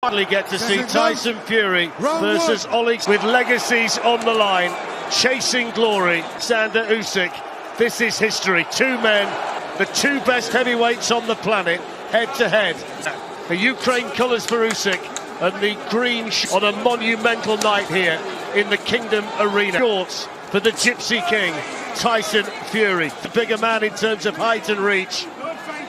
Finally get to see Tyson Fury versus Oleksandr with legacies on the line, chasing glory. Oleksandr Usyk, this is history. Two men, the two best heavyweights on the planet, head to head. The Ukraine colours for Usyk and the green on a monumental night here in the Kingdom Arena. Shorts for the Gypsy King, Tyson Fury. The bigger man in terms of height and reach.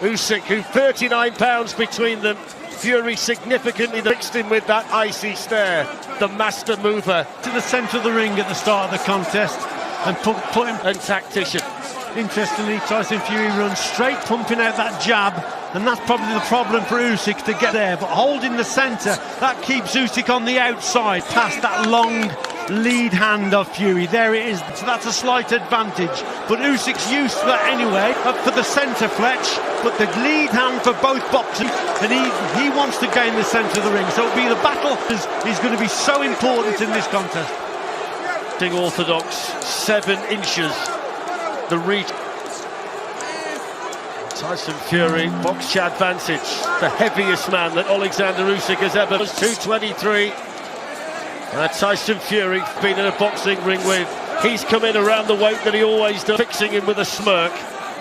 Usyk, who 39 pounds between them. Fury significantly mixed him with that icy stare. The master mover. To the centre of the ring at the start of the contest and put him... And tactician. Interestingly, Tyson Fury runs straight, pumping out that jab, and that's probably the problem for Usyk to get there. But holding the centre, that keeps Usyk on the outside, past that long lead hand of Fury. There it is. So that's a slight advantage. But Usyk's used to that anyway. Up for the centre, Fletch. But the lead hand for both boxers, and he wants to gain the centre of the ring. So it'll be the battle is going to be so important in this contest. Orthodox, 7 inches. The reach. Tyson Fury, box advantage. The heaviest man that Oleksandr Usyk has ever was 223. Tyson Fury been in a boxing ring with. He's come in around the weight that he always does, fixing him with a smirk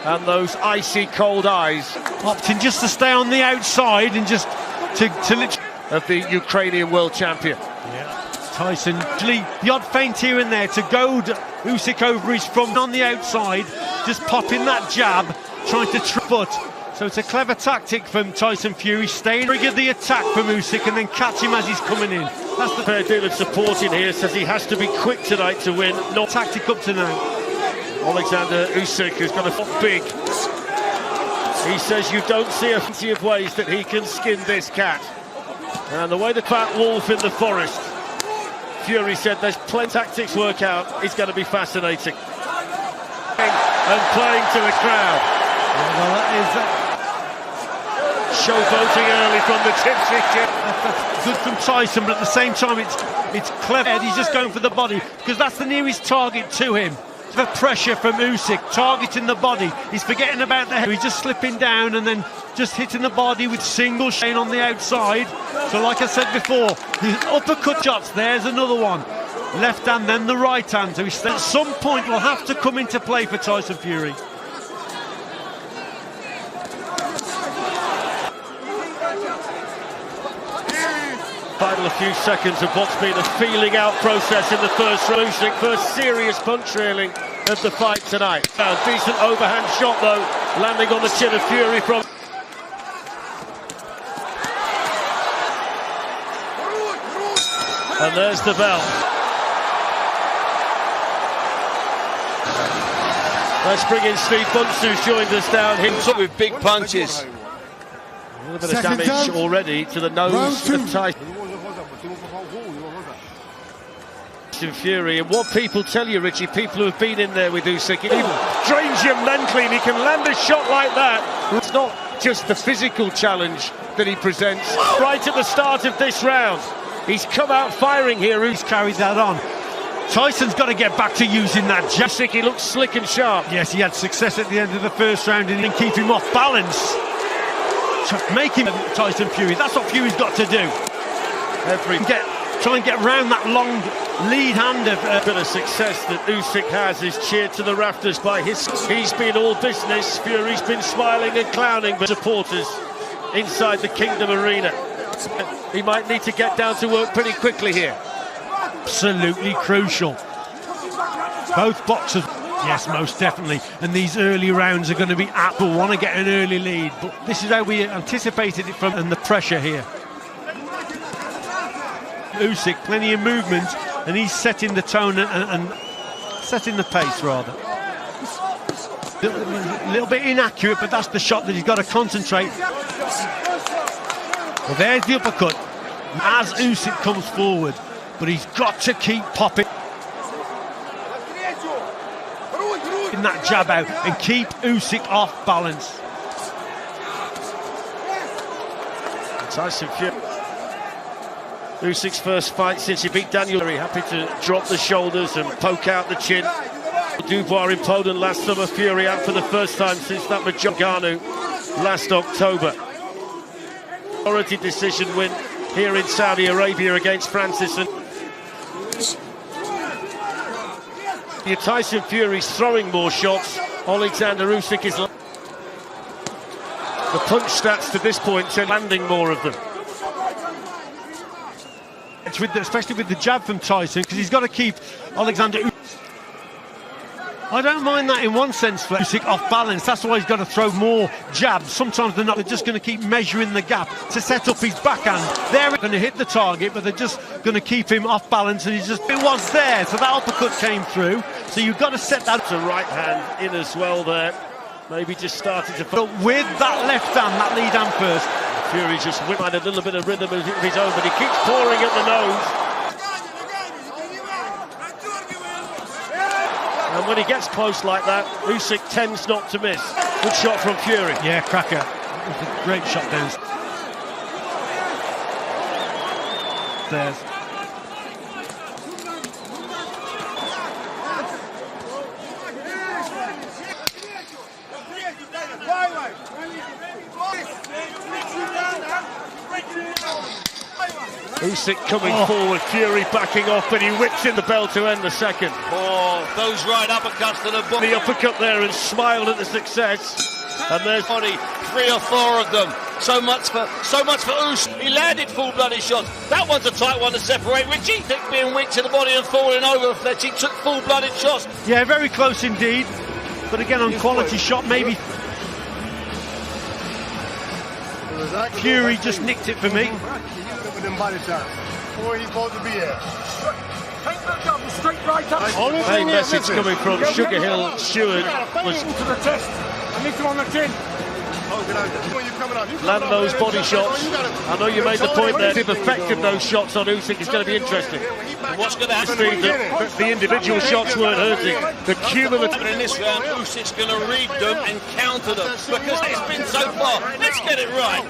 and those icy cold eyes. Opting just to stay on the outside and just to of the Ukrainian world champion. Yeah. Tyson, the odd feint here and there to goad Usyk over his front on the outside, just popping that jab, trying to foot. So it's a clever tactic from Tyson Fury, staying trigger the attack from Usyk and then catch him as he's coming in. That's the fair deal of support in here, says he has to be quick tonight to win. Not tactic up to now. Oleksandr Usyk, who's got a foot big. He says you don't see a plenty of ways that he can skin this cat. And the way the fat wolf in the forest. Fury said there's plenty of tactics work out. It's going to be fascinating. And playing to the crowd. Yeah, well, that is showboating early from the Gypsy King. That's good from Tyson, but at the same time it's clever. He's just going for the body because that's the nearest target to him. The pressure from Usyk, targeting the body. He's forgetting about the head. He's just slipping down and then just hitting the body with single chain on the outside. So like I said before, the uppercut shots, there's another one. Left hand, then the right hand. So at some point will have to come into play for Tyson Fury. Final few seconds of what's been a feeling out process in the first round. Usyk, first serious punch really of the fight tonight. Now, decent overhand shot though, landing on the chin of Fury from... And there's the bell. Let's bring in Steve Bunce, who's joined us down here. With big punches. A little bit of damage already to the nose of Tyson Fury. And what people tell you, Richie, people who have been in there with Usyk, he drains you mentally and he can land a shot like that. It's not just the physical challenge that he presents. Right at the start of this round, he's come out firing here. He's carried that on. Tyson's got to get back to using that jab. He looks slick and sharp. Yes, he had success at the end of the first round and keep him off balance. Make him Tyson Fury. That's what Fury's got to do. Try and get round that long lead hand of bit of success that Usyk has is cheered to the rafters by his. He's been all business. Fury's been smiling and clowning, but supporters inside the Kingdom Arena. He might need to get down to work pretty quickly here. Absolutely crucial. Both boxers. Yes, most definitely. And these early rounds are going to be apt. We'll want to get an early lead. But this is how we anticipated it from, and the pressure here. Usyk, plenty of movement, and he's setting the tone and setting the pace, rather. A little bit inaccurate, but that's the shot that he's got to concentrate. Well, there's the uppercut as Usyk comes forward. But he's got to keep popping in that jab out and keep Usyk off balance. Tyson Fury. Usyk's first fight since he beat Daniel. Very happy to drop the shoulders and poke out the chin. Dubois in Poland last summer. Fury out for the first time since that Maganu last October. Authority decision win here in Saudi Arabia against Francis. And Tyson Fury's throwing more shots. Oleksandr Usyk is... The punch stats to this point are landing more of them. It's especially with the jab from Tyson, because he's got to keep Oleksandr Usyk. I don't mind that in one sense for Usyk off balance. That's why he's got to throw more jabs. Sometimes they're not. They're just going to keep measuring the gap to set up his backhand. They're going to hit the target, but they're just going to keep him off balance. And it was there, so that uppercut came through. So you've got to set that. To right hand in as well there. Maybe just started to... But with that left hand, that lead hand first. Fury just whipped a little bit of rhythm of his own, but he keeps pouring at the nose. And when he gets close like that, Usyk tends not to miss. Good shot from Fury. Yeah, cracker. Great shot down. There's. Usyk coming forward, Fury backing off, and he whips in the bell to end the second. Oh, those right uppercuts to the body. The uppercut there and smiled at the success. And there's body, 3 or 4 of them. So much for Usyk. He landed full-blooded shots. That one's a tight one to separate. Richie being weak to the body and falling over. Fletching took full-blooded shots. Yeah, very close indeed. But again, on quality shot, maybe. Fury just nicked it for me. Body shots. Where he's supposed to be at. Hey, message coming from Sugar Hill Stewart was land those body shots. I know you made the point there. The effect of those shots on Usyk is going to be interesting. What's going to happen? The individual shots weren't hurting. The cumulative. In this round, Usyk's going to read them and counter them because it's been so far. Let's get it right.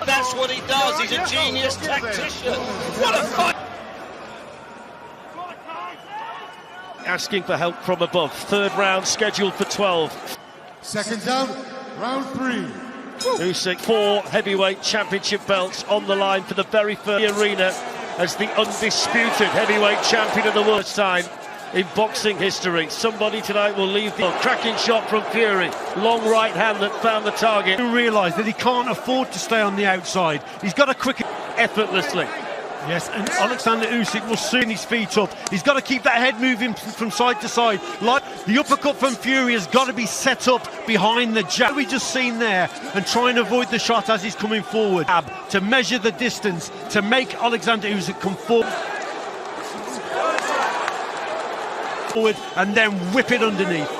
That's what he does. He's a genius tactician. What a fight! Asking for help from above. Third round scheduled for 12. Seconds out, round 3. Usyk, 4 heavyweight championship belts on the line for the very first arena as the undisputed heavyweight champion of the world time in boxing history. Somebody tonight will leave the cracking shot from Fury. Long right hand that found the target. You realise that he can't afford to stay on the outside. He's got to quick it effortlessly. Yes, and Oleksandr Usyk will soon his feet up. He's got to keep that head moving from side to side. Like the uppercut from Fury has got to be set up behind the jab we just seen there and try and avoid the shot as he's coming forward. To measure the distance, to make Oleksandr Usyk come forward and then whip it underneath.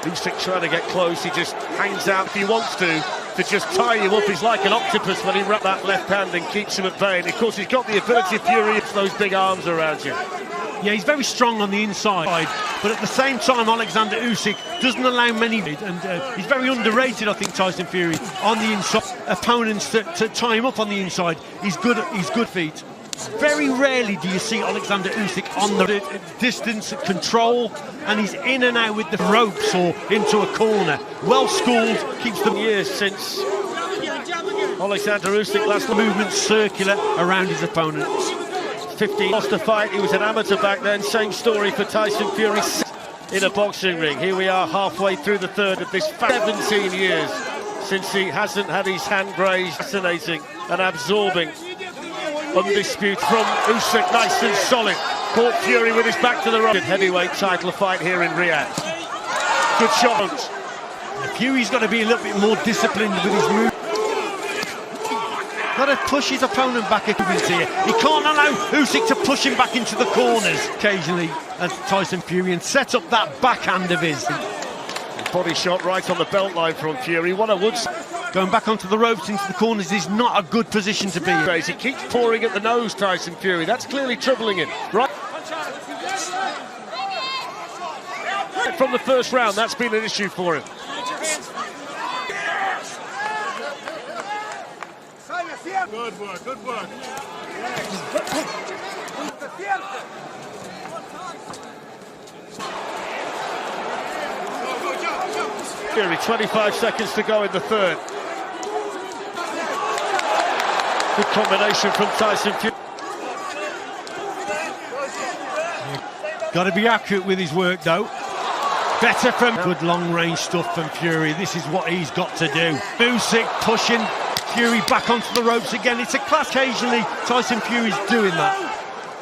Usyk trying to get close, he just hangs out if he wants to just tie you up. He's like an octopus when he wraps that left hand and keeps him at bay. And of course he's got the ability of Fury, it's those big arms around you. Yeah, he's very strong on the inside, but at the same time Oleksandr Usyk doesn't allow many, and he's very underrated, I think, Tyson Fury, on the inside. Opponents to tie him up on the inside. He's good feet. Very rarely do you see Oleksandr Usyk on the distance control, and he's in and out with the ropes or into a corner. Well schooled, keeps them. Years since Oleksandr Usyk last movement circular around his opponents. 15 lost a fight. He was an amateur back then. Same story for Tyson Fury in a boxing ring. Here we are halfway through the third of this 17 years since he hasn't had his hand grazed. Fascinating and absorbing. Undisputed from Usyk, nice and solid. Caught Fury with his back to the rope. Heavyweight title fight here in Riyadh. Good shot. Fury's got to be a little bit more disciplined with his move. Got to push his opponent back here. He can't allow Usyk to push him back into the corners occasionally as Tyson Fury and set up that backhand of his. Body shot right on the belt line from Fury. What I would say, going back onto the ropes into the corners is not a good position to be in. He keeps pouring at the nose, Tyson Fury. That's clearly troubling him. Right from the first round, that's been an issue for him. Good work, good work. Fury, 25 seconds to go in the third. Good combination from Tyson Fury. Got to be accurate with his work, though. Better from good long-range stuff from Fury. This is what he's got to do. Usyk pushing Fury back onto the ropes again. It's a class. Occasionally, Tyson Fury's doing that.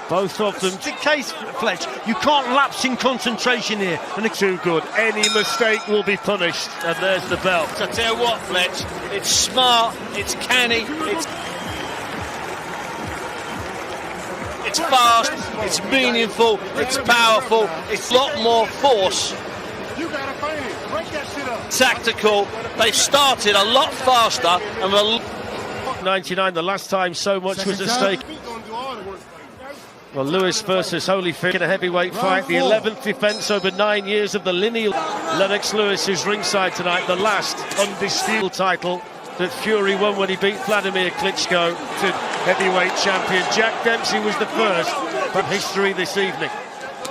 Both of them. It's the case, Fletch. You can't lapse in concentration here. And it's too good. Any mistake will be punished. And there's the belt. I tell you what, Fletch, it's smart, it's canny, it's fast, it's meaningful, it's powerful, it's a lot more force. You gotta fight it. Break that shit up. Tactical. They started a lot faster and were 99, the last time so much was at stake. Well, Lewis versus Holyfield in a heavyweight fight, the 11th defence over 9 years of the lineal. Lennox Lewis, who's ringside tonight, the last undisputed title that Fury won when he beat Vladimir Klitschko to heavyweight champion. Jack Dempsey was the first from history this evening.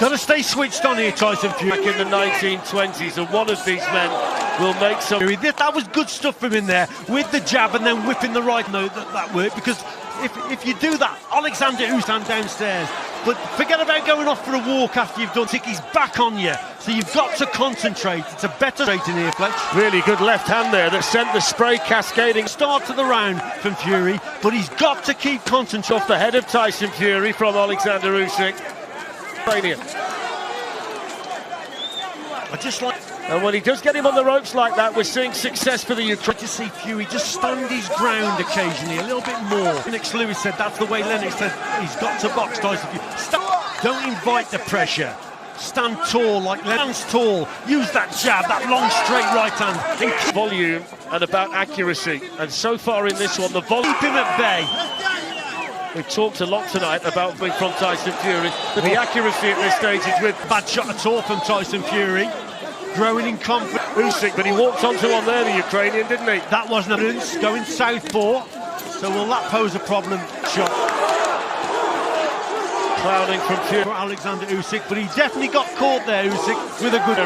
Got to stay switched on here, Tyson Fury. Back in the 1920s, and one of these men will make some... That was good stuff from him there, with the jab and then whipping the right. No, that worked, because if you do that, Oleksandr Usyk downstairs. But forget about going off for a walk after you've done. He's back on you, so you've got to concentrate. It's a better rate in here, Fletch. Really good left hand there that sent the spray cascading. Start to the round from Fury, but he's got to keep concentrating. Off the head of Tyson Fury from Oleksandr Usyk. Brilliant. I just like... And when he does get him on the ropes like that, we're seeing success for the Ukraine. To see Fury just stand his ground occasionally, a little bit more. Lennox Lewis said that's the way Lennox said he's got to box Tyson Fury. Don't invite the pressure. Stand tall, like Lennox tall. Use that jab, that long straight right hand. And volume and about accuracy. And so far in this one, the volume... Keep him at bay. We've talked a lot tonight about from Tyson Fury, but the accuracy at this stage is with... Bad shot at all from Tyson Fury. Growing in confidence. Usyk, but he walked onto one there, the Ukrainian, didn't he? That wasn't evidence. Going southpaw. So will that pose a problem? Shot. Clowning from Fury. For Oleksandr Usyk, but he definitely got caught there, Usyk, with a good...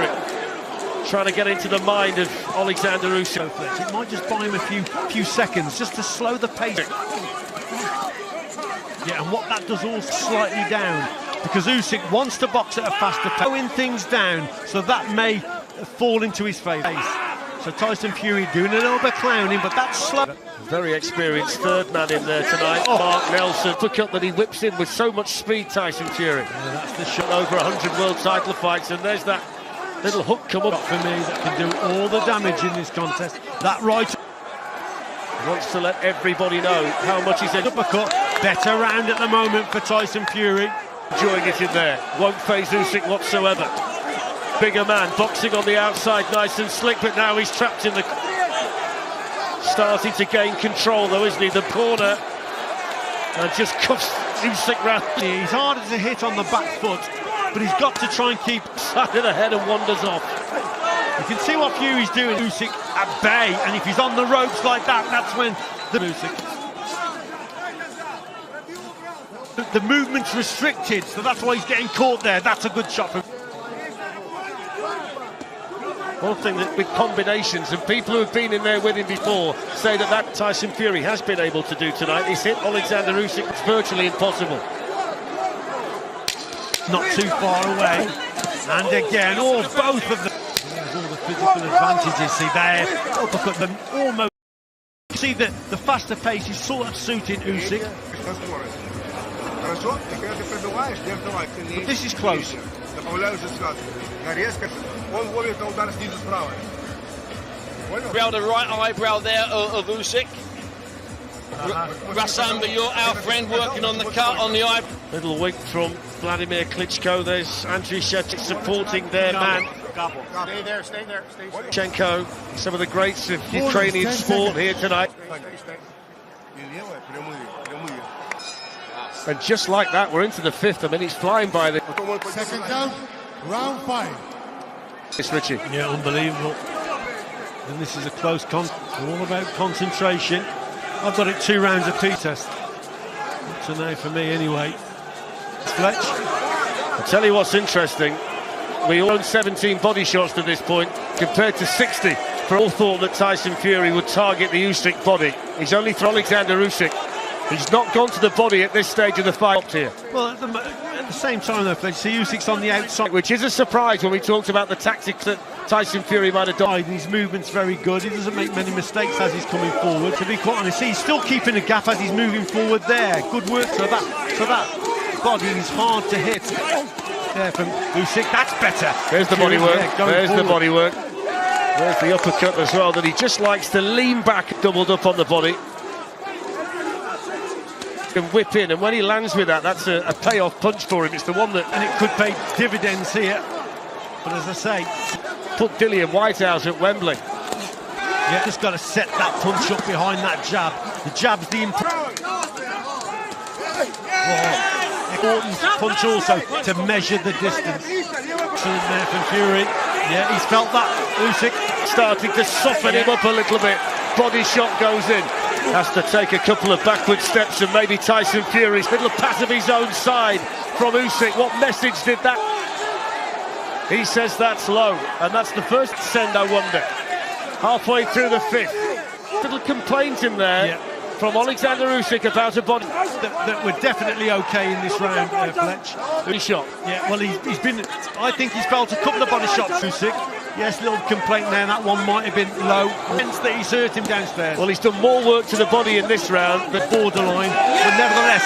Trying to get into the mind of Oleksandr Usyk. It might just buy him a few seconds, just to slow the pace. Yeah, and what that does all slightly down, because Usyk wants to box at a faster pace, slowing things down, so that may fall into his face. So Tyson Fury doing a little bit of clowning, but that's slow. Very experienced third man in there tonight. Mark Nelson. Uppercut that he whips in with so much speed, Tyson Fury. Yeah, that's the shot. Over 100 world title fights, and there's that little hook come up for me that can do all the damage in this contest. That right wants to let everybody know how much he's in. Uppercut. Better round at the moment for Tyson Fury. Enjoying it in there. Won't phase Usyk whatsoever. Bigger man, boxing on the outside, nice and slick, but now he's trapped in the... Starting to gain control though, isn't he? The corner. And just cuffs Usyk round. He's harder to hit on the back foot, but he's got to try and keep side of the head and wanders off. You can see what Fury's doing. Usyk at bay, and if he's on the ropes like that, that's when the Usyk... The movement's restricted, so that's why he's getting caught there. That's a good shot from... One thing that with combinations, and people who have been in there with him before say that Tyson Fury has been able to do tonight. He's hit Oleksandr Usyk. It's virtually impossible. Not too far away. And again, both of them. There's all the physical advantages. See there, uppercut them almost. See the faster pace is sort of suiting Usyk. But this is close. Brow the right eyebrow there of Usyk. Usyk, you're our friend working on the cut on the eye. Little wink from Vladimir Klitschko. There's Andriy Shevchenko supporting their man. Stay there, stay there. Shevchenko, some of the greats of Ukrainian sport here tonight. And just like that, we're into the fifth. I mean, it's flying by. Second count, round 5. It's Richie. Yeah, unbelievable. And this is a close all about concentration. I've got it 2 rounds of P-test. Not to know for me anyway. Fletch. I'll tell you what's interesting. We all own 17 body shots to this point, compared to 60. For all thought that Tyson Fury would target the Usyk body. He's only thrown Oleksandr Usyk He's not gone to the body at this stage of the fight here. Well, at the same time, though, Fletch, so Usyk's on the outside, Which is a surprise when we talked about the tactics that Tyson Fury might have done. and his movement's very good. He doesn't make many mistakes as he's coming forward. To be quite honest, he's still keeping a gap as he's moving forward there. Good work. So that body is hard to hit. There from Usyk. That's better. There's the body work. There's forward. the body work. There's the uppercut as well, that he just likes to lean back, doubled up on the body. Can whip in, and when he lands with that, that's a payoff punch for him. It's the one that, And it could pay dividends here. But as I say, put Dillian Whitehouse at Wembley. yeah, just got to set that punch up behind that jab. The jab's the important punch also to measure the distance. Excellent there from Fury. Yeah, he's felt that. Usyk Starting to soften him up a little bit. Body shot goes in. Has to take a couple of backward steps, and maybe Tyson Fury's little pass of his own side from Usyk. What message did that? He says that's low, and that's the first send, I wonder. Halfway through the fifth. Little complaint in there from Oleksandr Usyk about a body. that were definitely okay in this round, Fletch. Body shot. Yeah, well, he's been. I think he's felt a couple of body shots, Usyk. Yes, little complaint there. That one might have been low. Hence that he's hurt him downstairs. Well, he's done more work to the body in this round than Borderline, but nevertheless,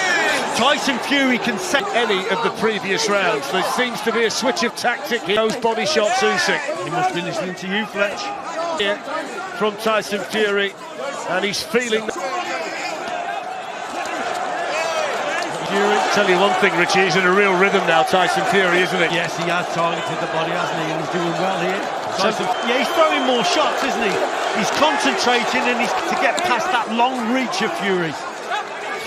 Tyson Fury can set any of the previous rounds. There seems to be a switch of tactic in those body shots, Usyk. He must be listening to you, Fletch. Here from Tyson Fury, and he's feeling. Tell you one thing, Richie, he's in a real rhythm now, Tyson Fury, isn't he? Yes, he has targeted the body, hasn't he? And he's doing well here. Tyson, yeah, he's throwing more shots, isn't he? He's concentrating, and he's to get past that long reach of Fury.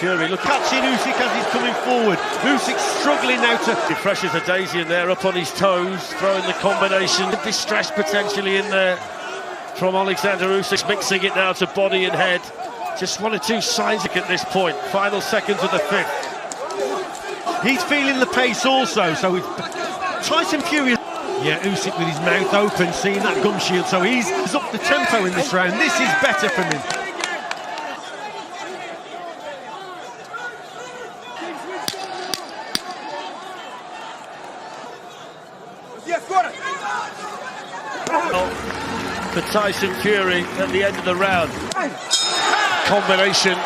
Fury, look, Catching Usyk as he's coming forward. Usyk's struggling now to. he fresh as a daisy in there, up on his toes, throwing the combination. Distress potentially in there from Oleksandr Usyk, mixing it now to body and head. Just one or two signs at this point. Final seconds of the fifth. He's feeling the pace also, so Tyson Fury. Yeah, Usyk with his mouth open, seeing that gum shield, so he's up the tempo in this round. This is better from him. For Tyson Fury at the end of the round. Combination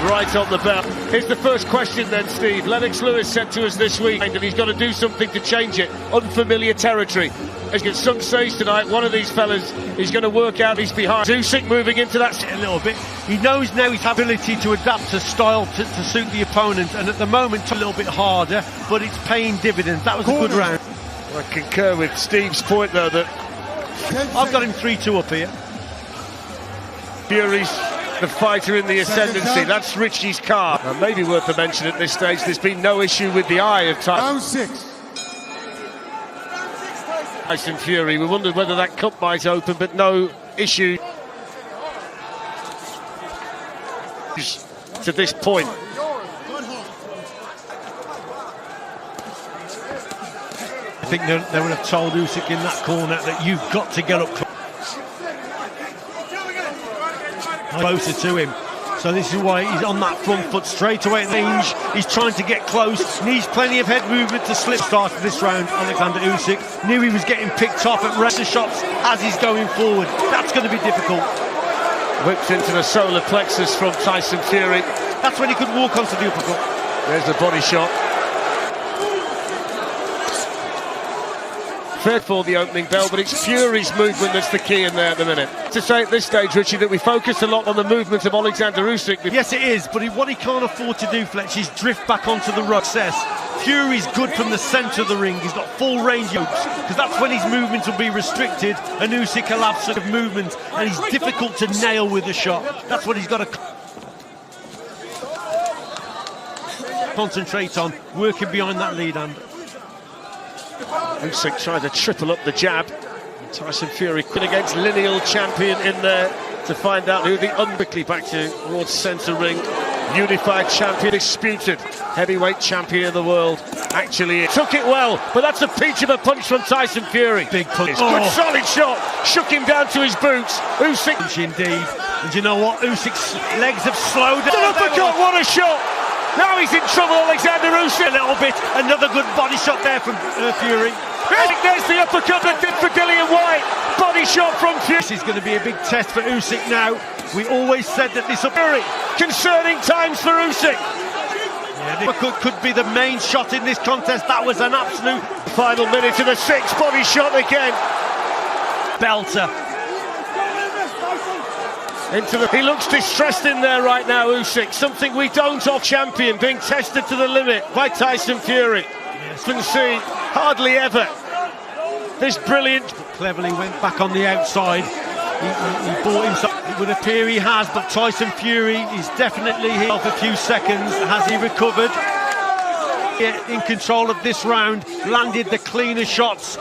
right on the bell. Here's the first question then, Steve. Lennox Lewis said to us this week that he's got to do something to change it. Unfamiliar territory. As at some stage tonight, one of these fellas is going to work out he's behind. Usyk moving into that A little bit. He knows now his ability to adapt to style to suit the opponent, and at the moment a little bit harder, but it's paying dividends. That was a good round. I concur with Steve's point though that I've got him 3-2 up here. Fury's the fighter in the ascendancy. That's Richie's car. And maybe worth a mention at this stage, there's been no issue with the eye of Tyson Fury. We wondered whether that cup might open, but no issue to this point. I think they would have told Usyk in that corner that you've got to get up closer to him. So this is why he's on that front foot straight away at range. He's trying to get close. Needs plenty of head movement to slip. Started this round, Oleksandr Usyk knew he was getting picked off at rest of shots as he's going forward. That's going to be difficult. Whipped into the solar plexus from Tyson Fury. That's when he could walk onto the uppercut. There's the body shot. Third for the opening bell, but it's Fury's movement that's the key in there at the minute. To say at this stage, Richie, that we focus a lot on the movement of Oleksandr Usyk. Yes, it is, but what he can't afford to do, Fletch, is drift back onto the road. Fury's good from the centre of the ring. He's got full range hooks, because that's when his movement will be restricted, and Usyk will have sort of movement, and he's difficult to nail with a shot. That's what he's got to concentrate on, working behind that lead hand. Usyk trying to triple up the jab. Tyson Fury against lineal champion in there to find out who the quickly back towards centre ring. Unified champion, disputed heavyweight champion of the world. Actually, it took it well, but that's a peach of a punch from Tyson Fury. Big punch. Good solid shot, shook him down to his boots. Usyk. Indeed. And you know what? Usyk's legs have slowed down. An uppercut, what a shot! Now he's in trouble, Oleksandr Usyk. A little bit. Another good body shot there from Fury. There's the uppercut that did for Dillian White. Body shot from Fury. This is going to be a big test for Usyk now. We always said that this Fury. Concerning times for Usyk. Yeah, could be the main shot in this contest. That was an absolute final minute of the sixth. Body shot again. belter. He looks distressed in there right now, Usyk. Something we don't off champion, being tested to the limit by Tyson Fury. Yes. You can see hardly ever this brilliant. Cleverly went back on the outside. He bought himself. It would appear he has, but Tyson Fury is definitely here. A few seconds. Has he recovered? In control of this round, landed the cleaner shots.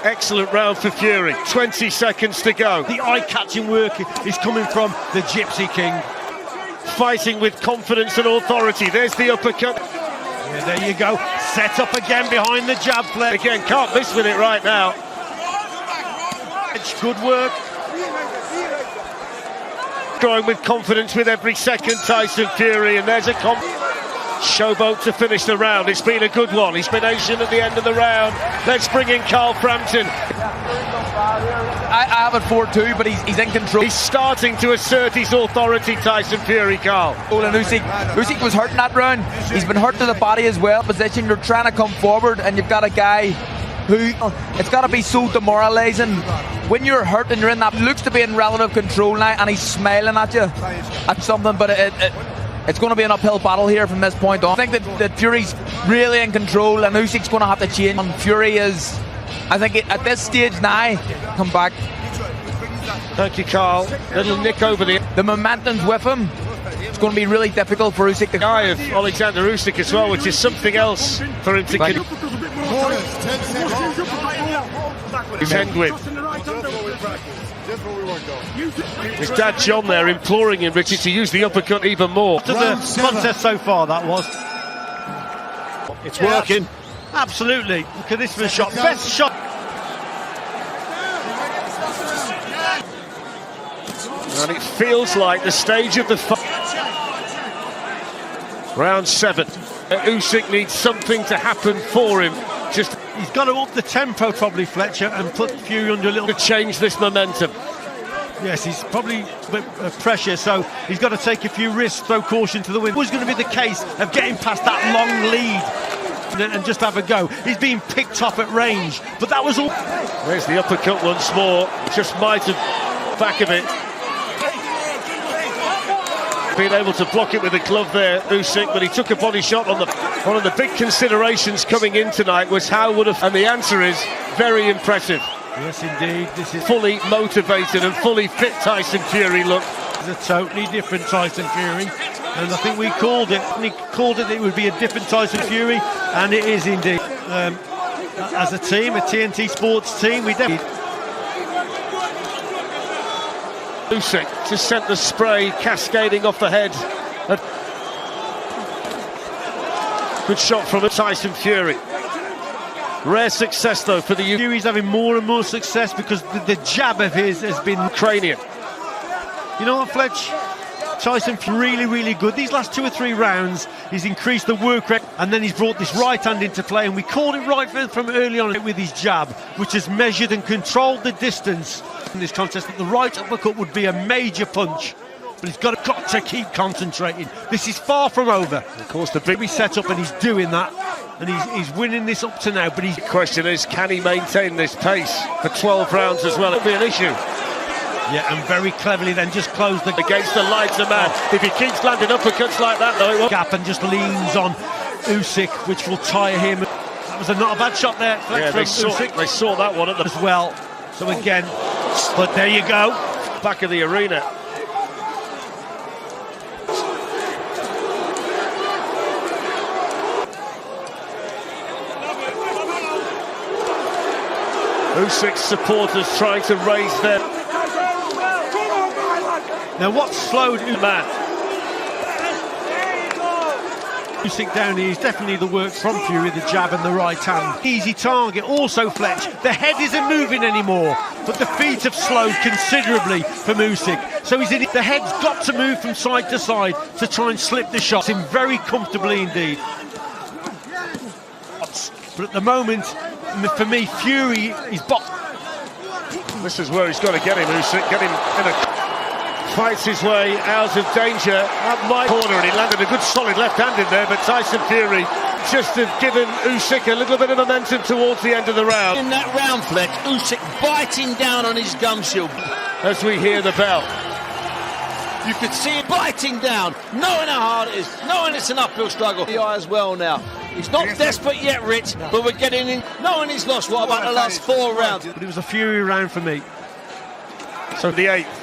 Excellent round for Fury. 20 seconds to go. The eye-catching work is coming from the Gypsy King. Fighting with confidence and authority. There's the uppercut. Yeah, there you go. Set up again behind the jab flip. Again, can't miss with it right now. Good work. Going with confidence with every second, Tyson Fury, and there's a showboat to finish the round. It's been a good one. He's been Asian at the end of the round. Let's bring in Carl Frampton. I have it 4-2, but he's in control. He's starting to assert his authority, Tyson Fury, Carl. And Usyk was hurt in that round. He's been hurt to the body as well. Position, you're trying to come forward, and you've got a guy who, it's got to be so demoralising when you're hurt and you're in that, looks to be in relative control now, and he's smiling at you at something, but it's going to be an uphill battle here from this point on. I think that Fury's really in control, and Usyk's going to have to change. And Fury is, I think, at this stage now, come back. Thank you, Carl. Little nick over the momentum's with him. It's going to be really difficult for Usyk. The guy of Oleksandr Usyk as well, which is something else for him to contend with. His dad John there imploring him, Richie, to use the uppercut even more. To the contest so far, that was. It's working. Absolutely. Look at this for a shot. Best shot. And it feels like the stage of the fight. Round 7. Usyk needs something to happen for him. He's got to up the tempo probably, Fletcher, and put Fury under a little to change this momentum. Yes, he's probably a bit of pressure, so he's got to take a few risks, throw caution to the wind. It was going to be the case of getting past that long lead and just have a go. He's being picked off at range, but that was all. There's the uppercut once more. Just might have back of it. Being able to block it with a glove there, Usyk, but he took a body shot on the. One of the big considerations coming in tonight was how would have, and the answer is very impressive. Yes, indeed. This is fully motivated and fully fit Tyson Fury look. It's a totally different Tyson Fury, and I think we called it. We called it would be a different Tyson Fury, and it is indeed. As a team, a TNT Sports team, we definitely. Usyk just sent the spray cascading off the head. Good shot from Tyson Fury. Rare success though for the Fury's having more and more success because the jab of his has been cranium. You know what, Fletch? Tyson really, really good. These last 2 or 3 rounds, he's increased the work rate, and then he's brought this right hand into play, and we called it right from early on with his jab, which has measured and controlled the distance in this contest. That the right uppercut would be a major punch, but he's got to keep concentrating. This is far from over. Of course, the big set up, and he's doing that, and he's winning this up to now. But the question is, can he maintain this pace for 12 rounds as well? It'll be an issue. Yeah, and very cleverly then just closed the against the lights of man. If he keeps landing uppercuts like that, though, it won't. Gap and just leans on Usyk, which will tire him. That was not a bad shot there. Yeah, they saw that one at the as well. So again, but there you go, back of the arena. Usyk's supporters trying to raise their. Now what slowed man? Usyk down here is definitely the work from Fury, the jab and the right hand. Easy target. Also, Fletch, the head isn't moving anymore, but the feet have slowed considerably from Usyk. So he's in it. The head's got to move from side to side to try and slip the shot. Him very comfortably indeed. But at the moment, for me, Fury is This is where he's got to get him, Usyk. Get him in a... Fights his way out of danger at my corner, and he landed a good solid left hand in there, but Tyson Fury just have given Usyk a little bit of momentum towards the end of the round. In that round, Fletch, Usyk biting down on his gum shield. As we hear the bell. You could see him biting down, knowing how hard it is, knowing it's an uphill struggle. The eye as well now. He's not desperate yet, Rich, but we're getting in, knowing he's lost, what about the last 4 rounds? But it was a Fury round for me. So the 8th.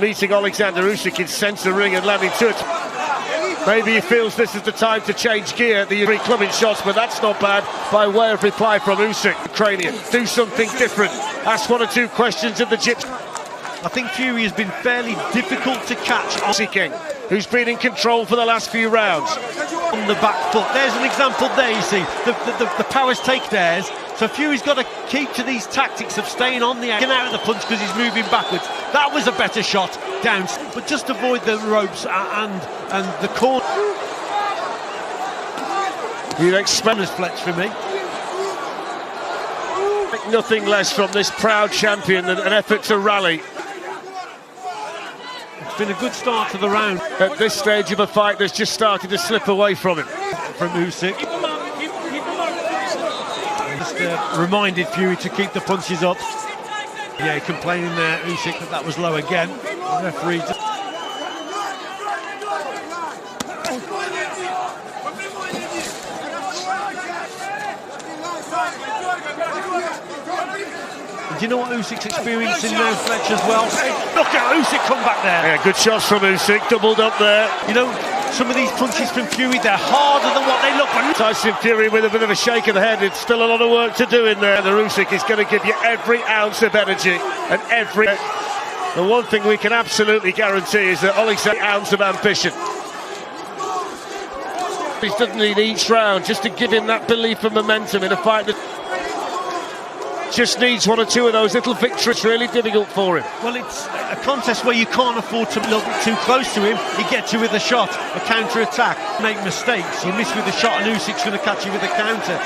Meeting Oleksandr Usyk in centre ring and landing to it. Maybe he feels this is the time to change gear, the clubbing shots, but that's not bad by way of reply from Usyk. Ukrainian, do something different. Ask 1 or 2 questions of the Gypsy. I think Fury has been fairly difficult to catch. Usyk, who's been in control for the last few rounds. On the back foot, there's an example there, you see. The powers take theirs. So Fury's got to keep to these tactics of staying on the out of the punch because he's moving backwards. That was a better shot down, but just avoid the ropes and the corner. You'd expect this Fletch for me. Nothing less from this proud champion than an effort to rally. It's been a good start to the round. At this stage of a fight that's just started to slip away from him. From Usyk. Reminded Fury to keep the punches up. Yeah, complaining there, Usyk, that was low again. The referee. Do you know what Usyk's experiencing now, Fletch, as well? Look at Usyk come back there. Yeah, good shots from Usyk, doubled up there. You know, some of these punches from Fury, they're harder than what they look like. Tyson Fury with a bit of a shake of the head. It's still a lot of work to do in there. The Usyk is going to give you every ounce of energy and every... The one thing we can absolutely guarantee is that Oleksandr ounce of ambition. He doesn't need each round just to give him that belief and momentum in a fight that just needs 1 or 2 of those little victories. Really difficult for him. Well, it's a contest where you can't afford to look too close to him. He gets you with a shot, a counter-attack. Make mistakes, you miss with a shot and Usyk's going to catch you with a counter.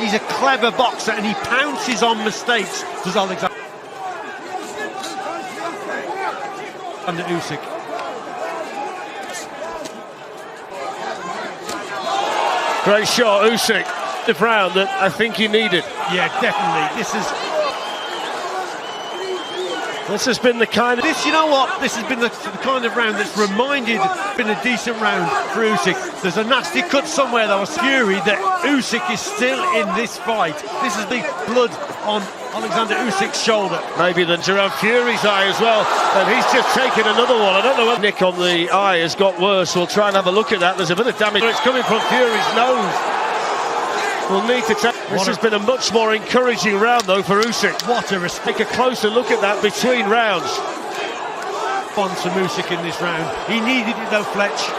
He's a clever boxer and he pounces on mistakes, does Oleksandr. Under Usyk. Great shot, Usyk. The round that I think he needed. Yeah, definitely. This has been the kind of... You know what? This has been the kind of round that's been a decent round for Usyk. There's a nasty cut somewhere, though. Fury, that Usyk is still in this fight. This is the blood on Oleksandr Usyk's shoulder. Maybe than around Fury's eye as well. And he's just taken another one. I don't know if nick on the eye has got worse. We'll try and have a look at that. There's a bit of damage. It's coming from Fury's nose. We'll need to take... This has been a much more encouraging round, though, for Usyk. What a respect. Take a closer look at that between rounds. Response from Usyk in this round. He needed it, though, Fletch.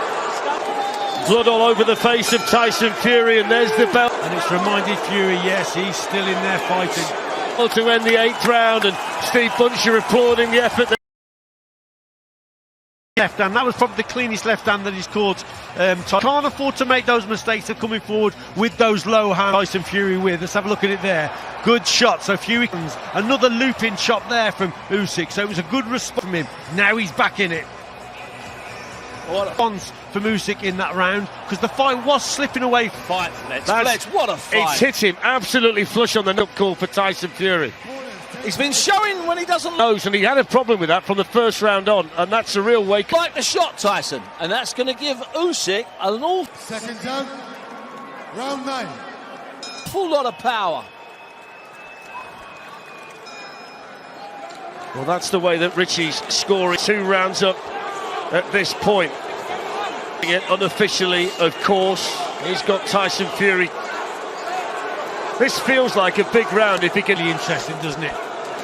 Blood all over the face of Tyson Fury, and there's the bell. And it's reminded Fury, yes, he's still in there fighting. To end the 8th round, and Steve Buncher applauding the effort. Left hand, that was probably the cleanest left hand that he's caught. Can't afford to make those mistakes of coming forward with those low hands. Tyson Fury with. Let's have a look at it there. Good shot. So Fury comes. Another looping shot there from Usyk. So it was a good response from him. Now he's back in it. What a response from Usyk in that round, because the fight was slipping away. Fight, Fletch, what a fight. It's hit him absolutely flush on the nut call for Tyson Fury. He's been showing when he doesn't knows, and he had a problem with that from the first round on, and that's a real wake. Like the shot, Tyson, and that's going to give Usyk an awful... Second down, round 9. Full lot of power. Well, that's the way that Richie's scoring 2 rounds up at this point. It unofficially, of course, he's got Tyson Fury. This feels like a big round if he can... Be interesting, doesn't it?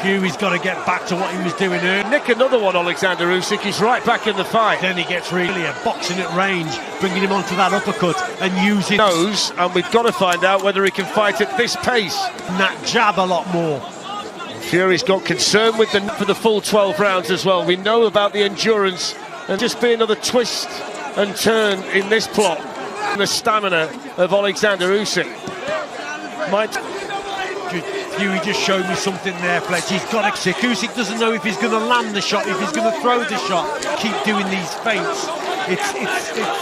Fury's got to get back to what he was doing earlier. Nick another one, Oleksandr Usyk. He's right back in the fight. Then he gets really boxing at range, bringing him onto that uppercut and using Knows, and we've got to find out whether he can fight at this pace. that jab a lot more. Fury's got concern with for the full 12 rounds as well. We know about the endurance and just be another twist and turn in this plot. And the stamina of Oleksandr Usyk might. Fury just showed me something there, Fletch. He's got to. Usyk doesn't know if he's going to land the shot, if he's going to throw the shot. Keep doing these feints. It's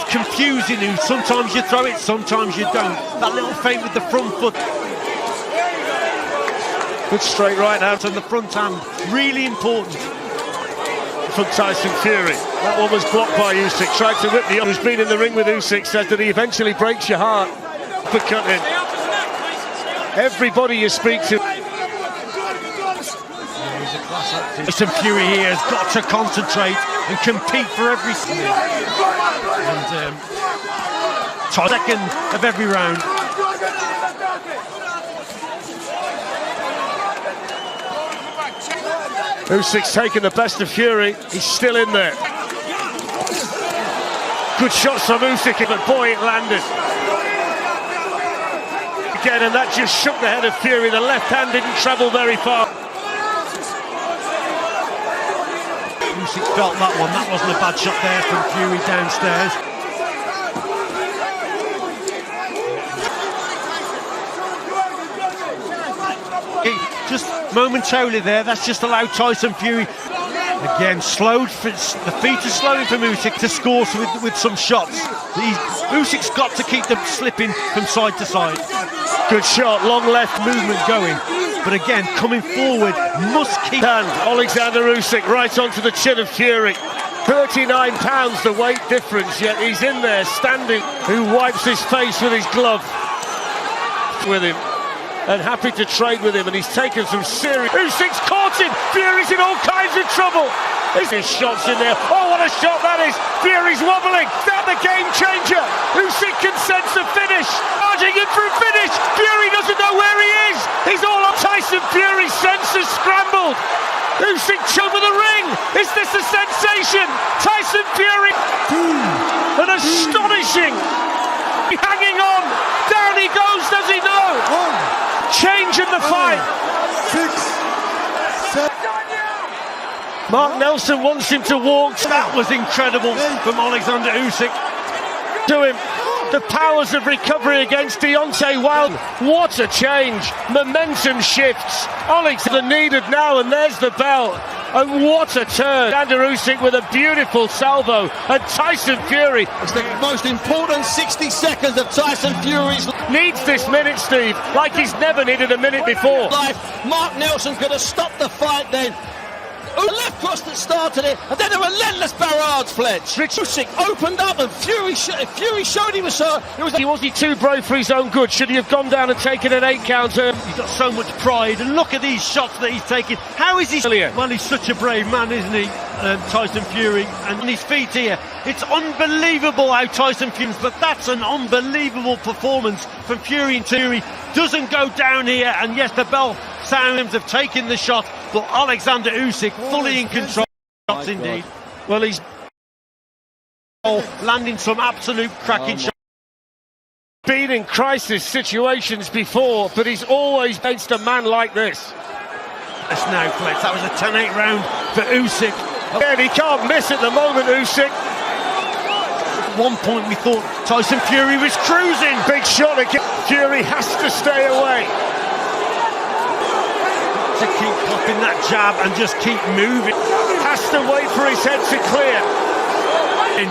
confusing. Sometimes you throw it, sometimes you don't. That little feint with the front foot. Good straight right hand on the front hand, really important. From Tyson Fury. That one was blocked by Usyk. Tried to rip the other. Who's been in the ring with Usyk says that he eventually breaks your heart for cutting. Everybody you speak to. Tyson Fury here has got to concentrate and compete for every second of every round. Usyk's taken the best of Fury. He's still in there. Good shots from Usyk, but boy, it landed. Again, and that just shook the head of Fury. The left hand didn't travel very far. Usyk felt that one. That wasn't a bad shot there from Fury downstairs. Just momentarily there, that's just allowed Tyson Fury. Again, slowed, the feet are slowing from Usyk to score with some shots. Usyk's got to keep them slipping from side to side. Good shot, long left movement going. But again, coming forward, must keep... And Oleksandr Usyk right onto the chin of Fury. 39 pounds the weight difference, yet he's in there standing. Who wipes his face with his glove. With him. And happy to trade with him, and he's taken some serious. Usyk's caught him. Fury's in all kinds of trouble. There's shots in there. Oh, what a shot that is! Fury's wobbling. Is that the game changer? Usyk can sense a finish. Charging in for a finish. Fury doesn't know where he is. He's all up. Tyson Fury's senses scrambled. Usyk over the ring. Is this a sensation? Tyson Fury. An astonishing. Hanging on. Down he goes. Does he know? Change in the fight. 6, 7. Mark Nelson wants him to walk. That was incredible from Oleksandr Usyk. To him, the powers of recovery against Deontay Wilder. What a change! Momentum shifts. Oleksandr needed now, and there's the bell. And what a turn! Oleksandr Usyk with a beautiful salvo, and Tyson Fury. It's the most important 60 seconds of Tyson Fury's Needs this minute, Steve, like he's never needed a minute before. life. Mark Nelson could have stopped the fight then. A left cross that started it, and then a relentless barrage, Fletch. Usyk opened up, and Fury showed he was so. Was he too brave for his own good? Should he have gone down and taken an 8 counter? He's got so much pride, and look at these shots that he's taking. How is he? Well, he's such a brave man, isn't he, Tyson Fury? And on his feet here, it's unbelievable how Tyson Fury. But that's an unbelievable performance from Fury. And Fury doesn't go down here, and yes, the bell sounds have taken the shot, but Oleksandr Usyk fully in control. Shots indeed. Well, he's landing some absolute cracking shots. Been in crisis situations before, but he's always faced a man like this. That's now, Fletch. That was a 10-8 round for Usyk. And he can't miss at the moment, Usyk. At one point we thought Tyson Fury was cruising. Big shot again. Fury has to stay away. To keep popping that jab and just keep moving. Has to wait for his head to clear. And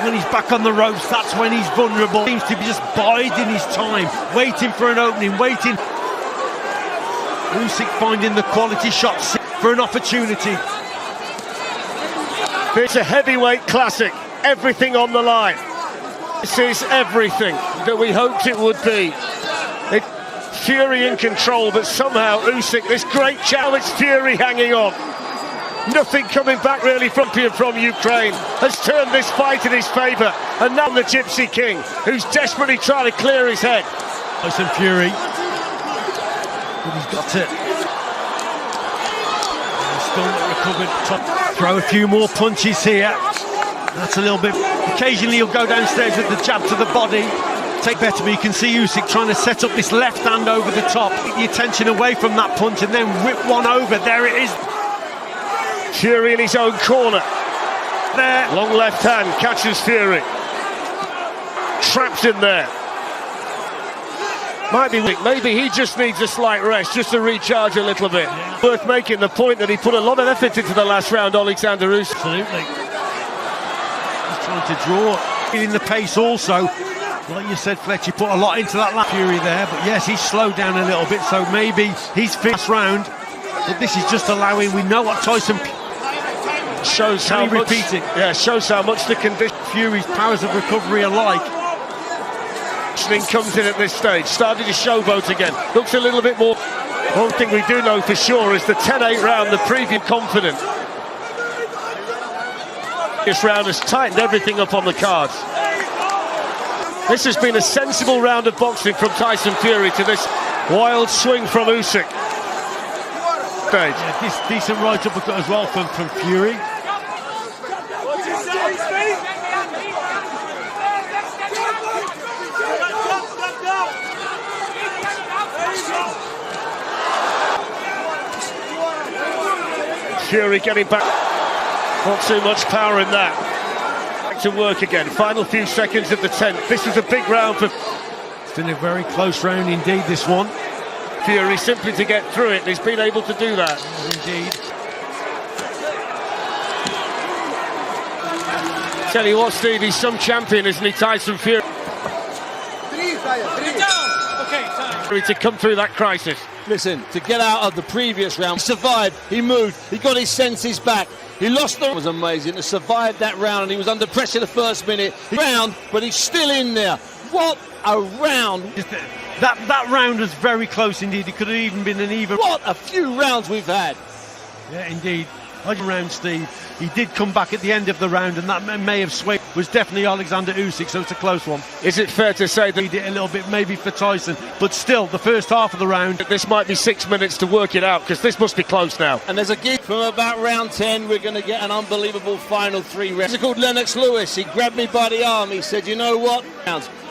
when he's back on the ropes, that's when he's vulnerable. Seems to be just biding his time, waiting for an opening, waiting. Usyk finding the quality shots for an opportunity. It's a heavyweight classic. Everything on the line. This is everything that we hoped it would be. Fury in control, but somehow Usyk, this great challenge, Fury hanging on. Nothing coming back really from Ukraine has turned this fight in his favour. And now the Gypsy King, who's desperately trying to clear his head. Tyson Fury. But he's got to still not recovered. Throw a few more punches here. That's a little bit. Occasionally he'll go downstairs with the jab to the body. Take better, but you can see Usyk trying to set up this left hand over the top. Get the attention away from that punch and then whip one over. There it is. Fury in his own corner. There. Long left hand catches Fury. Trapped in there. Might be weak. Maybe he just needs a slight rest, just to recharge a little bit. Yeah. Worth making the point that he put a lot of effort into the last round, Oleksandr Usyk. Absolutely. He's trying to draw. In the pace also. Like you said, Fletch, he put a lot into that last Fury there, but yes, he's slowed down a little bit, so maybe he's fifth round. But this is just allowing. We know what Tyson shows how much. Yeah, shows how much the condition. Fury's powers of recovery are like. Comes in at this stage, started to showboat again. Looks a little bit more. One thing we do know for sure is the 10-8 round, the preview confident. This round has tightened everything up on the cards. This has been a sensible round of boxing from Tyson Fury to this wild swing from Usyk. Yeah, this decent right uppercut as well from Fury. Fury getting back. Not too much power in that. Back to work again. Final few seconds of the 10th. This is a big round for. It's been a very close round indeed, this one. Fury simply to get through it, and he's been able to do that. Indeed. Tell you what, Steve, he's some champion, isn't he, Tyson Fury? To come through that crisis. Listen, to get out of the previous round, he survived, he moved, he got his senses back. He lost the... It was amazing to survive that round, and he was under pressure the first minute. Round, but he's still in there. What a round. That round was very close indeed. It could have even been an even... What a few rounds we've had. Yeah, indeed. Round, Steve. He did come back at the end of the round, and that may have swayed. Was definitely Oleksandr Usyk, so it's a close one. Is it fair to say that he did a little bit maybe for Tyson, but still the first half of the round, this might be 6 minutes to work it out, because this must be close now. And there's a gig from about round 10. We're going to get an unbelievable final 3 rounds. He's called Lennox Lewis. He grabbed me by the arm. He said, you know what,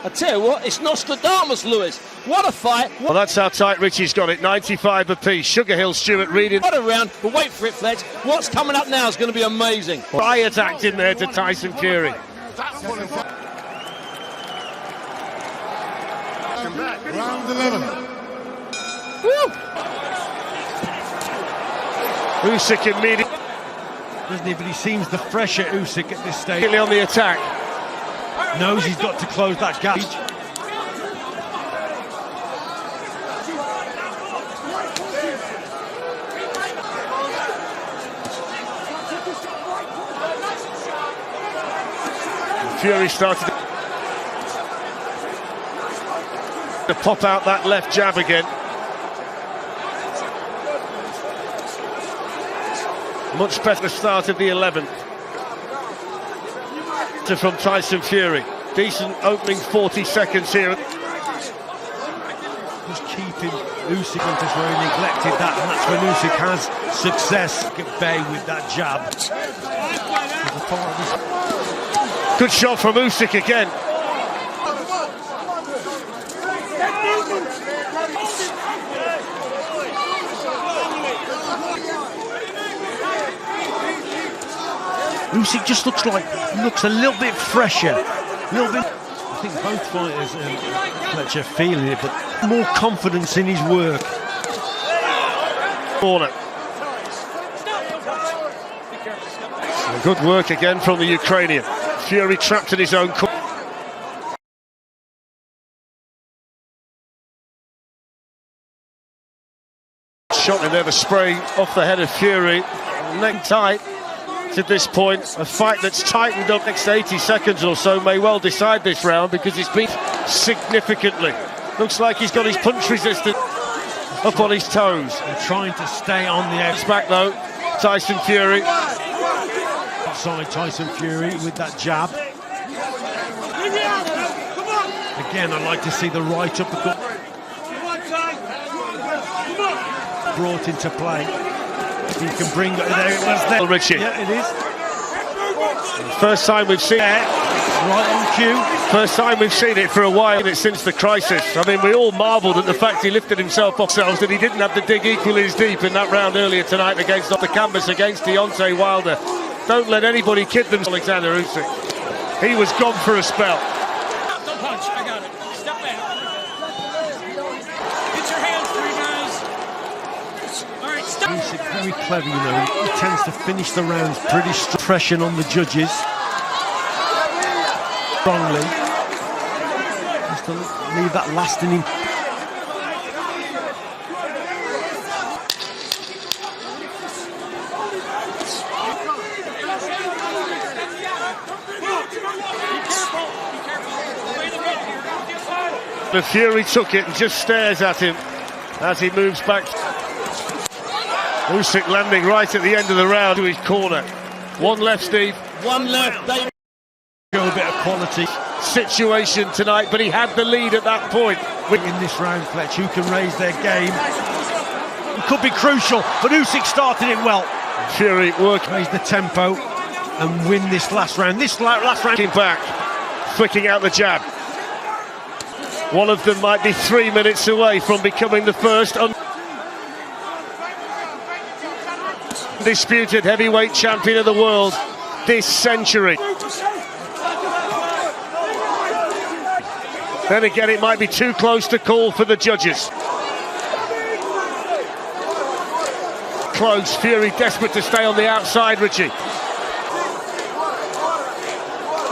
I tell you what, it's Nostradamus Lewis. What a fight. Well, that's how tight Richie's got it. 95 apiece. Sugar Hill Stewart reading. What a round. But wait for it, Fletch. What's coming up now is going to be amazing. Riot act in there to Tyson Fury. Round 11. Woo! Usyk immediately. Doesn't he? But he seems the fresher Usyk at this stage. On the attack. Knows he's got to close that gap. Fury started to pop out that left jab again. Much better start of the 11th. From Tyson Fury. Decent opening 40 seconds here. Just keeping Usyk on just where he neglected that, and that's when Usyk has success at bay with that jab. Good shot from Usyk again. Usyk just looks a little bit fresher, a little bit. I think both fighters, Fletcher, feeling it, but more confidence in his work. Corner. Good work again from the Ukrainian. Fury trapped in his own corner. Shot in there, the spray off the head of Fury. Neck tight. To this point, a fight that's tightened up next 80 seconds or so may well decide this round, because it's been significantly. Looks like he's got his punch resistance up on his toes. They're trying to stay on the edge. It's back though, Tyson Fury. Outside Tyson Fury with that jab. Again, I'd like to see the right uppercut brought into play. He can bring it. There it was there. Richie. Yeah, it is. First time we've seen it. Right on cue. First time we've seen it for a while since the crisis. I mean, we all marvelled at the fact he lifted himself off ourselves, that he didn't have to dig equally as deep in that round earlier tonight against off the canvas against Deontay Wilder. Don't let anybody kid them. Oleksandr Usyk. He was gone for a spell. Don't punch. I got it. Step back. Get your hands free, guys. All right, stop. Usyk very clever, you know. He tends to finish the rounds pretty strong. Pressure on the judges. Strongly. Just to leave that last in him. The Fury took it and just stares at him as he moves back. Usyk landing right at the end of the round to his corner. One left, Steve. One left. They A bit of quality Situation tonight, but he had the lead at that point. in this round, Fletch. Who can raise their game? It could be crucial, but Usyk started it well. Fury working Raise the tempo and win this last round. This last round. back, flicking out the jab. One of them might be 3 minutes away from becoming the first undisputed heavyweight champion of the world this century. Then again, it might be too close to call for the judges. Close, Fury desperate to stay on the outside, Richie.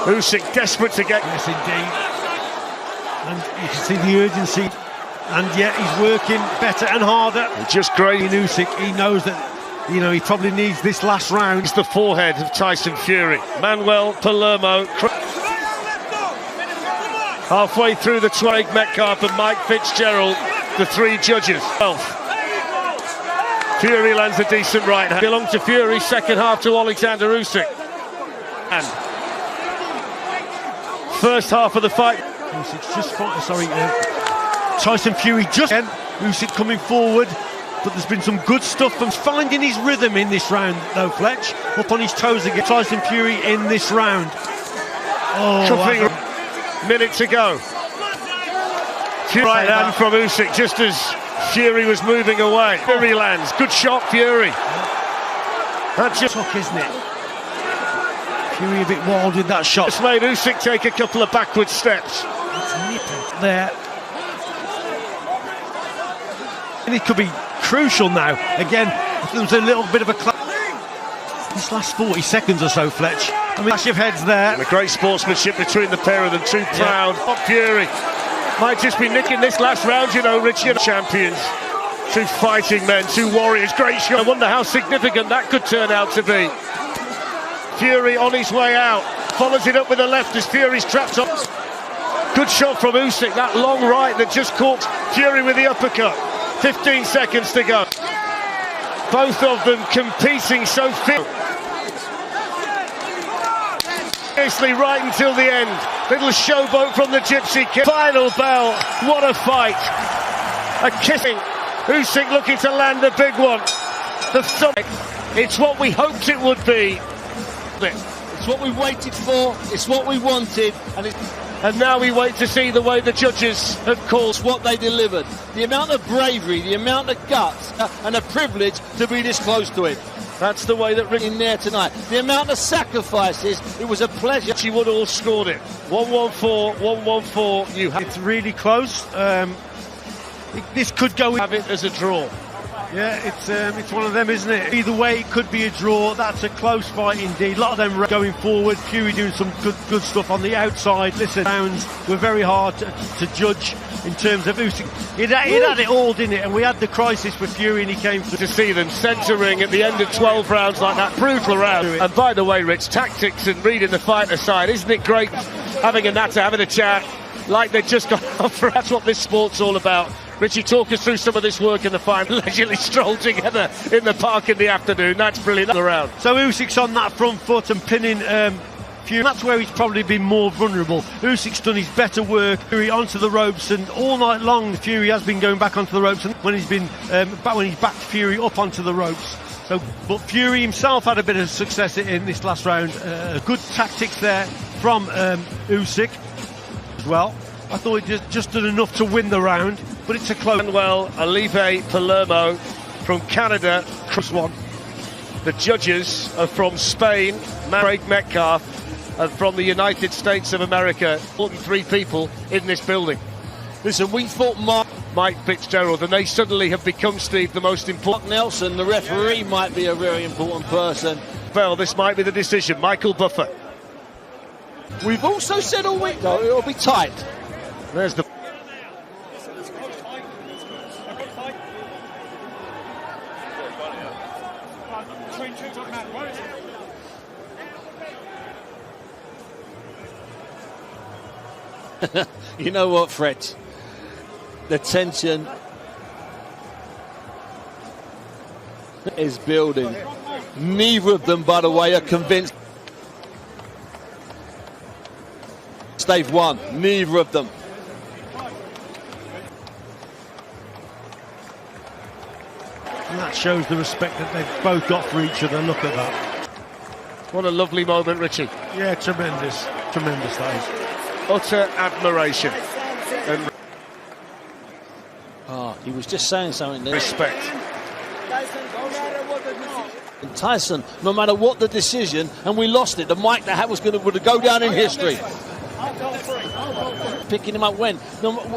Usyk desperate to get... Yes, indeed. And you can see the urgency. And yet he's working better and harder. Just great. In Usyk, he knows that, you know, he probably needs this last round. It's the forehead of Tyson Fury. Manuel Palermo. Halfway through the Twig Metcalf and Mike Fitzgerald, the three judges. Fury lands a decent right hand. Belonged to Fury, second half to Oleksandr Usyk. And first half of the fight. Usyk's just fighting, Tyson Fury just again. Usyk coming forward, but there's been some good stuff and finding his rhythm in this round though, Fletch. Up on his toes again. Tyson Fury in this round. Oh, Minute to go. Right hand from Usyk just as Fury was moving away. Fury lands. Good shot, Fury. That's just tough, isn't it? Fury a bit wild with that shot. Just made Usyk take a couple of backward steps. It's nipping there. And it could be crucial now. Again, there's a little bit of a this last 40 seconds or so, Fletch. I mean, clash of heads there. And a great sportsmanship between the pair of them. Too proud. Fury might just be nicking this last round, you know, Richie. Champions. Two fighting men, two warriors. Great shot. I wonder how significant that could turn out to be. Fury on his way out. Follows it up with the left as Fury's trapped up. Good shot from Usyk. That long right that just caught Fury with the uppercut. 15 seconds to go. Both of them competing so fit. Right until the end. Little showboat from the Gypsy Kid. Final bell. What a fight. A kissing. Usyk looking to land a big one. The thumb. It's what we hoped it would be. It's what we waited for. It's what we wanted. And now we wait to see the way the judges have called what they delivered. The amount of bravery, the amount of guts, and a privilege to be this close to it. That's the way that in there tonight. The amount of sacrifices, it was a pleasure. She would all scored it. 1-1-4, 1-1-4. You have it's really close. This could go. Have it as a draw. Yeah, it's one of them, isn't it? Either way, it could be a draw. That's a close fight indeed. A lot of them going forward. Fury doing some good stuff on the outside. Listen, rounds were very hard to judge in terms of Usyk. He'd had it all, didn't it? And we had the crisis with Fury, and he came through. To see them centering at the end of 12 rounds like that, brutal round. And by the way, Rich, tactics and reading the fight aside, isn't it great having a natter, having a chat like they've just got off for? That's what this sport's all about. Richie, talk us through some of this work in the fight. Leisurely stroll together in the park in the afternoon. That's brilliant. Around. So Usyk's on that front foot and pinning Fury. That's where he's probably been more vulnerable. Usyk's done his better work. Fury onto the ropes, and all night long Fury has been going back onto the ropes. And when he's been when he's backed Fury up onto the ropes, So, but Fury himself had a bit of success in this last round. Good tactics there from Usyk as well. I thought he just did enough to win the round, but it's a close. Well, Olive Palermo from Canada. One. The judges are from Spain, Craig Metcalf, and from the United States of America. More than 3 people in this building. Listen, we thought Mike Fitzgerald, and they suddenly have become, Steve, the most important. Nelson, the referee, might be a very important person. Well, this might be the decision. Michael Buffer. We've also said all week, though, it'll be tight. There's the... You know what, Fred? The tension is building. Neither of them, by the way, are convinced. They've won. Neither of them. And that shows the respect that they've both got for each other. Look at that. What a lovely moment, Richie. Yeah, tremendous. Tremendous, that is. Utter admiration. And he was just saying something there. respect. And Tyson, no matter what the decision, and we lost it, the mic that would go down in history. Picking him up when?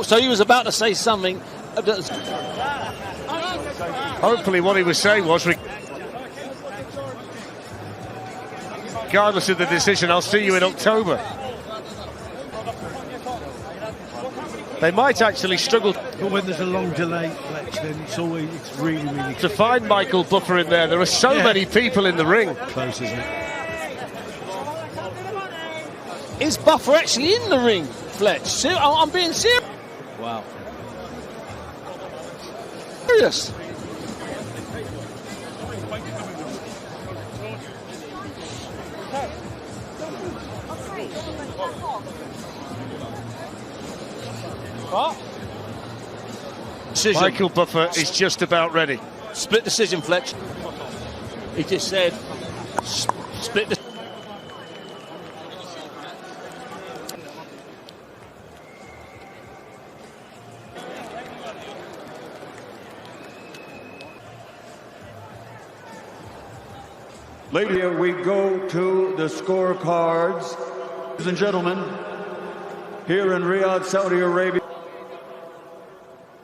So he was about to say something. Hopefully what he was saying was, regardless of the decision, I'll see you in October. They might actually struggle. But when there's a long delay, then it's really, really to find Michael Buffer in there. There are so many people in the ring. Close, isn't it? Is Buffer actually in the ring, Fletch? I'm being serious. Wow. Serious. Decision. Michael Buffer is just about ready. Split decision, Fletch. He just said split the. Ladies, we go to the scorecards. Ladies and gentlemen, here in Riyadh, Saudi Arabia,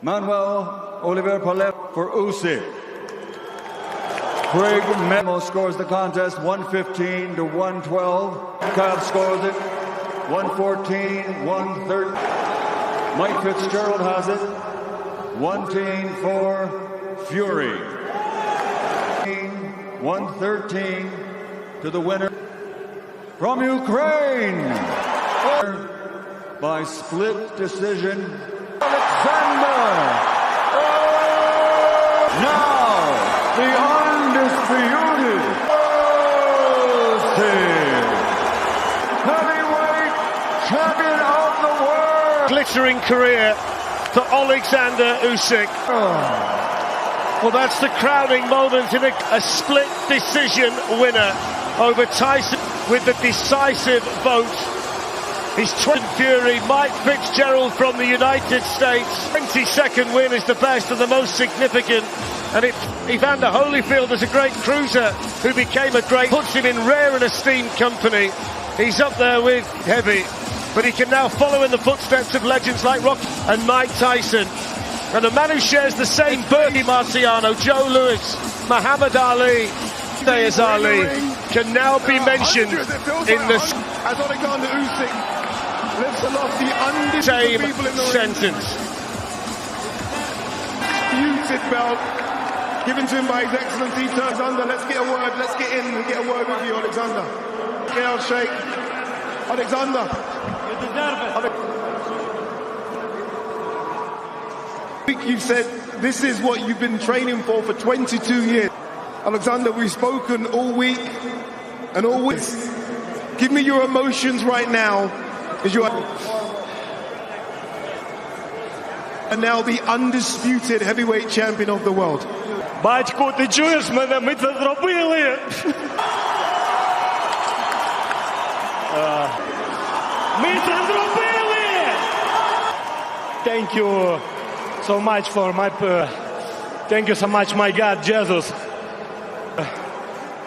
Manuel Oliver Palermo for Usyk. Craig Memo scores the contest 115 to 112. Cobb scores it 114, 113. Mike Fitzgerald has it 110 for Fury. 113 to the winner from Ukraine by split decision, Oleksandr. Now the undisputed heavyweight champion of the world. Glittering career for Oleksandr Usyk. Well, that's the crowning moment in a split decision winner over Tyson with the decisive vote. His 20th Fury, Mike Fitzgerald from the United States. 22nd win is the best and the most significant. And Evander Holyfield is a great cruiser who became a great, puts him in rare and esteemed company. He's up there with Heavy, but he can now follow in the footsteps of legends like Rocky and Mike Tyson. And a man who shares the same Bertie Marciano, Joe Louis, Muhammad Ali, Sayers Ali, can now be mentioned in the as Oleksandr Usyk lives aloft the same people in the sentence. Disputed belt given to him by His Excellency. Turns under. Let's get a word. Let's get in and get a word with you, Oleksandr. Yeah, shake. Oleksandr. You've said this is what you've been training for 22 years. Oleksandr, we've spoken all week and all week. Give me your emotions right now as you are now the undisputed heavyweight champion of the world. Батьку, ти чуєш мене? Ми це зробили! Ми це зробили! Thank you so much for my... Thank you so much, my God, Jesus.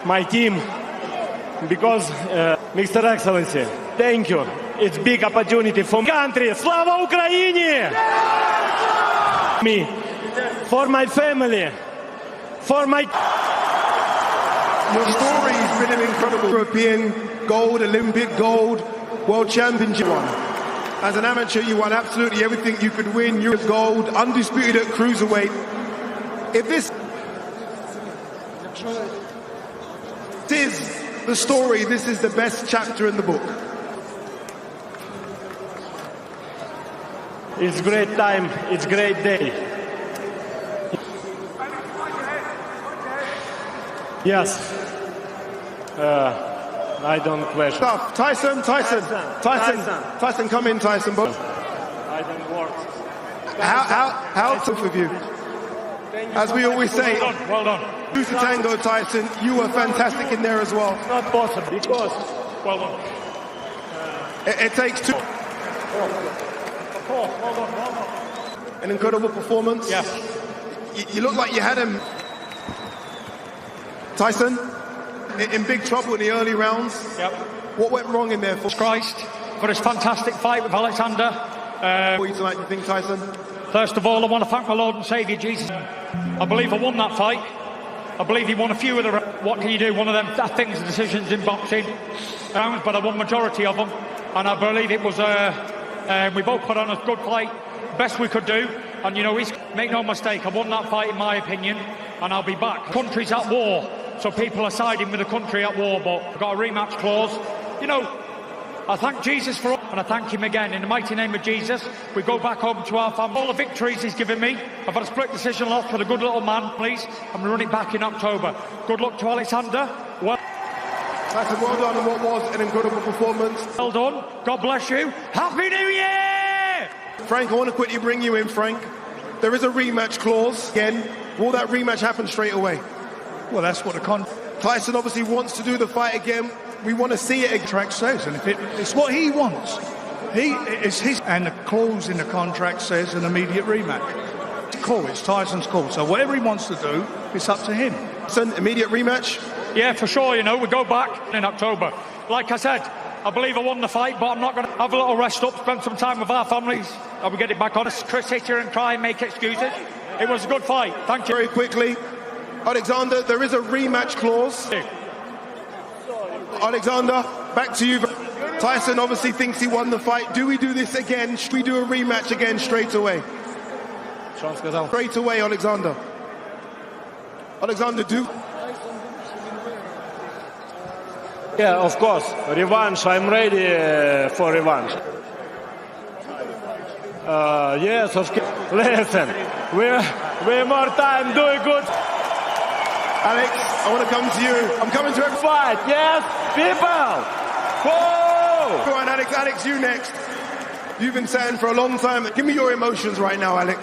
My team. Because, Mr. Excellency, thank you. It's big opportunity for country. Слава Україні! Me. For my family. For my... Your story has been an incredible European gold, Olympic gold, World Championship one. As an amateur, you won absolutely everything you could win. You're gold, undisputed at cruiserweight. If this is the story, this is the best chapter in the book. It's great time. It's great day. Yes. I don't question. Tyson, come in, Tyson. I don't work. How tough of you? As we always say, well done. Usyk Tango, Tyson, you were fantastic in there as well. It's not possible because, well done. It takes two. An incredible performance. Yeah. You look like you had him. Tyson, in big trouble in the early rounds. Yep. What went wrong in there for Christ for his fantastic fight with Oleksandr. you tonight, you think, Tyson? First of all, I want to thank my Lord and Saviour Jesus. I believe I won that fight. I believe he won a few of the... What can you do? One of them things, decisions in boxing. But I won majority of them. And I believe it was... we both put on a good fight. Best we could do. And, you know, make no mistake, I won that fight in my opinion. And I'll be back. Country's at war. So people are siding with the country at war. But I've got a rematch clause. You know, I thank Jesus for all, and I thank him again. In the mighty name of Jesus, we go back home to our family. All the victories he's given me. I've had a split decision loss with a good little man, please. I'm going to run it back in October. Good luck to Oleksandr. Well Done on what was an incredible performance. Well done. God bless you. Happy New Year! Frank, I want to quickly bring you in, Frank. There is a rematch clause. Again, will that rematch happen straight away? Well, that's what Tyson obviously wants to do the fight again. We want to see it. Contract says, and if it's what he wants, it's his, and the clause in the contract says an immediate rematch. It's Tyson's call. So whatever he wants to do, it's up to him. Tyson, immediate rematch. Yeah, for sure. You know, we go back in October. Like I said, I believe I won the fight, but I'm not going to have a little rest up, spend some time with our families. I will get it back on us. Chris hit here and cry and make excuses. It was a good fight. Thank you. Very quickly, Oleksandr, there is a rematch clause. Oleksandr, back to you. Tyson obviously thinks he won the fight. Do we do this again? Should we do a rematch again straight away? Straight away, Oleksandr. Oleksandr, do. Yeah, of course. Revanche. I'm ready for revanche. Yes, of course. Listen, we're more time doing good. Alex, I want to come to you. I'm coming to every Fight, yes, people. Whoa! Go on, Alex. Alex, you next. You've been saying for a long time. Give me your emotions right now, Alex.